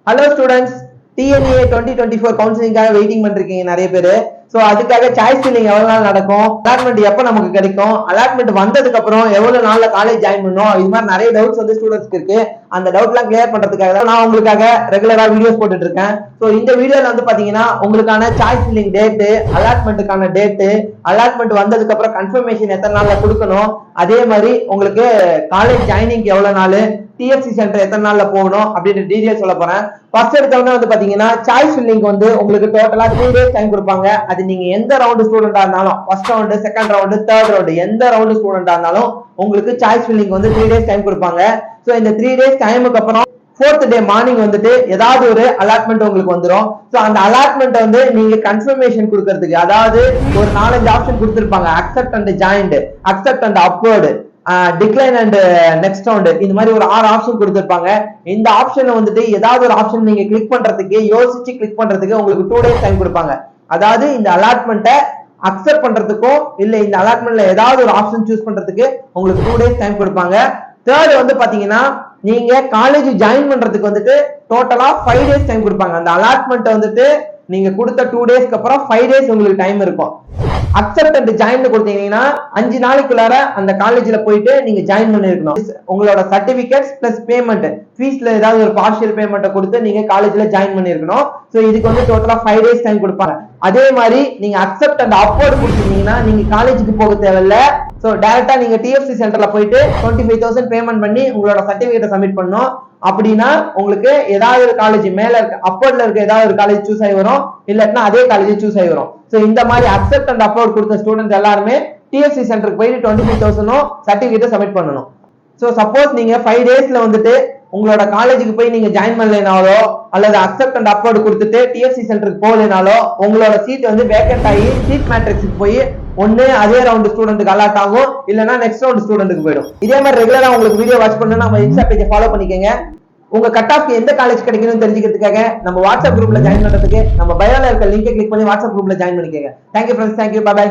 Hello students, TNA 2024 கவுன்சிலிங்காக waiting பண்ணிருக்கீங்க நிறைய பேரு. சோ அதுக்காக சாய்ஸ் ஃபில்லிங் எவ்வளவு நாள் நடக்கும், அலாட்மெண்ட் எப்ப நமக்கு கிடைக்கும், அலாட்மெண்ட் வந்ததுக்கு அப்புறம் எவ்வளவு நாள்ல காலேஜ் ஜாயின் பண்ணணும், இது மாதிரி நிறைய டவுட்ஸ் வந்து ஸ்டூடெண்ட்ஸ்க்கு இருக்கு. அந்த டவுட் எல்லாம் கிளியர் பண்றதுக்காக தான் நான் உங்களுக்காக ரெகுலரா வீடியோஸ் போட்டுட்டு இருக்கேன். சோ இந்த வீடியோல வந்து பாத்தீங்கன்னா உங்களுக்கான சாய்ஸ் ஃபில்லிங் டேட்டு, அலாட்மெண்ட்டுக்கான டேட்டு, அலாட்மெண்ட் வந்ததுக்கு அப்புறம் கன்ஃபர்மேஷன் எத்தனை நாள்ல கொடுக்கணும், அதே மாதிரி உங்களுக்கு காலேஜ் ஜாயினிங் எவ்வளவு நாள், டிஎஃப்சி சென்டர் எத்தனை நாள்ல போகணும் அப்படின்ற டீடைல் சொல்ல போறேன். ஃபர்ஸ்ட் எடுத்தவங்க வந்து பாத்தீங்கன்னா சாய்ஸ் ஃபில்லிங் வந்து உங்களுக்கு டோட்டலா 3 days டைம் கொடுப்பாங்க. அது நீங்க எந்த ரவுண்ட் ஸ்டூடெண்டா இருந்தாலும், first round, second round, third round, எந்த ரவுண்ட் ஸ்டூடெண்டா இருந்தாலும் உங்களுக்கு சாய்ஸ் ஃபில்லிங் வந்து 3 days டைம் கொடுப்பாங்க. சோ இந்த 3 days டைமுக்கு அப்புறம் 4th day மார்னிங் வந்துட்டு ஏதாவது ஒரு அலாட்மெண்ட் உங்களுக்கு வந்துடும். சோ அந்த அலாட்மெண்ட் வந்து நீங்க கன்ஃபர்மேஷன் கொடுக்கறதுக்கு, அதாவது ஒரு 4-5 ஆப்ஷன் கொடுத்திருப்பாங்க. Accept and joint, accept and upward, decline and next round, இந்த மாதிரி ஒரு 6 ஆப்ஷன் கொடுத்திருப்பாங்க. இந்த ஆப்ஷன்ல வந்துட்டு ஏதாவது ஒரு ஆப்ஷன் நீங்க கிளிக் பண்றதுக்கு, யோசிச்சு கிளிக் பண்றதுக்கு உங்களுக்கு 2 days டைம் கொடுப்பாங்க. அதாவது இந்த அலாட்மெண்ட்டை அக்செப்ட் பண்றதுக்கும் இல்ல இந்த அலாட்மெண்ட்ல ஏதாவது ஒரு ஆப்ஷன் சூஸ் பண்றதுக்கு உங்களுக்கு 2 days டைம் கொடுப்பாங்க. தேர்ட் வந்து பாத்தீங்கன்னா நீங்க காலேஜ் ஜாயின் பண்றதுக்கு வந்துட்டு டோட்டலா 5 days டைம் கொடுப்பாங்க. அந்த அலாட்மெண்ட் வந்துட்டு நீங்க கொடுத்த 2 daysக்கு அப்புறம் 5 days உங்களுக்கு டைம் இருக்கும். அக்செப்ட் அண்ட் ஜாயின் கொடுத்தீங்கன்னா 5 நாளைக்குள்ளார அந்த காலேஜ்ல போயிட்டு நீங்க ஜாயின் பண்ணிருக்கணும். உங்களோட சர்டிபிகேட்ஸ் பிளஸ் பேமெண்ட், ஃபீஸ்ல ஏதாவது ஒரு பார்ஷியல் பேமெண்ட்டை கொடுத்து நீங்க காலேஜ்ல ஜாயின் பண்ணிருக்கணும். சோ இதுக்கு வந்து டோட்டலா 5 days டைம் கொடுப்பாங்க. அதே மாதிரி நீங்க அக்செப்ட் அண்ட் அப்வர்ட் கொடுத்தீங்கன்னா நீங்க காலேஜுக்கு போக தேவையில்ல. சோ டைரக்டா நீங்க டிஎஃப்சி சென்டர்ல போயிட்டு 25,000 பேமெண்ட் பண்ணி உங்களோட சர்டிபிகேட்டை சப்மிட் பண்ணணும். அப்படின்னா உங்களுக்கு ஏதாவது ஒரு காலேஜ் மேல இருக்க அப்போர்ட்ல இருக்க ஏதாவது ஒரு காலேஜ் சூஸ் ஆகி வரும், இல்லாட்டினா அதே காலேஜ் சூஸ் ஆகி வரும். சோ இந்த மாதிரி அக்செப்ட் அண்ட் அப்வர்ட் கொடுத்த ஸ்டூடெண்ட்ஸ் எல்லாருமே டிஎஃப்சி சென்டருக்கு போயிட்டு 25,000 சர்டிபிகேட்டை சப்மிட் பண்ணணும். சோ சப்போஸ் நீங்க 5 daysல வந்துட்டு உங்களோட காலேஜுக்கு போய் நீங்க ஜாயின் பண்ணலைனாலோ அல்லது அக்செப்ட் அண்ட் அப்வர்ட் கொடுத்துட்டு டிஎஃப்சி சென்டருக்கு போகலைனாலோ உங்களோட சீட் வந்து வேக்கன்ட் ஆகி சீட் மேட்ரிக்ஸுக்கு போய் ஒண்ணு அதே ரவுண்ட் ஸ்டூடெண்ட்டுக்கு அலாட் ஆகும், இல்லைன்னா நெக்ஸ்ட் ரவுண்ட் ஸ்டூடெண்ட்டுக்கு போயிடும். இதே மாதிரி ரெகுலரா உங்களுக்கு வீடியோ வாட்ச் பண்ணா நம்ம இன்ஸ்டா பேஜை ஃபாலோ பண்ணிக்கங்க. உங்க கட் ஆஃப்க்கு எந்த காலேஜ் கிடைக்கணும்னு தெரிஞ்சுக்கிறதுக்காக நம்ம வாட்ஸ்அப் குரூப்ல ஜாயின் பண்றதுக்கு நம்ம பயோல இருக்க லிங்கை கிளிக் பண்ணி வாட்ஸ்அப் குரூப்ல ஜாயின் பண்ணிக்கங்க. Thank you friends, thank you, bye by.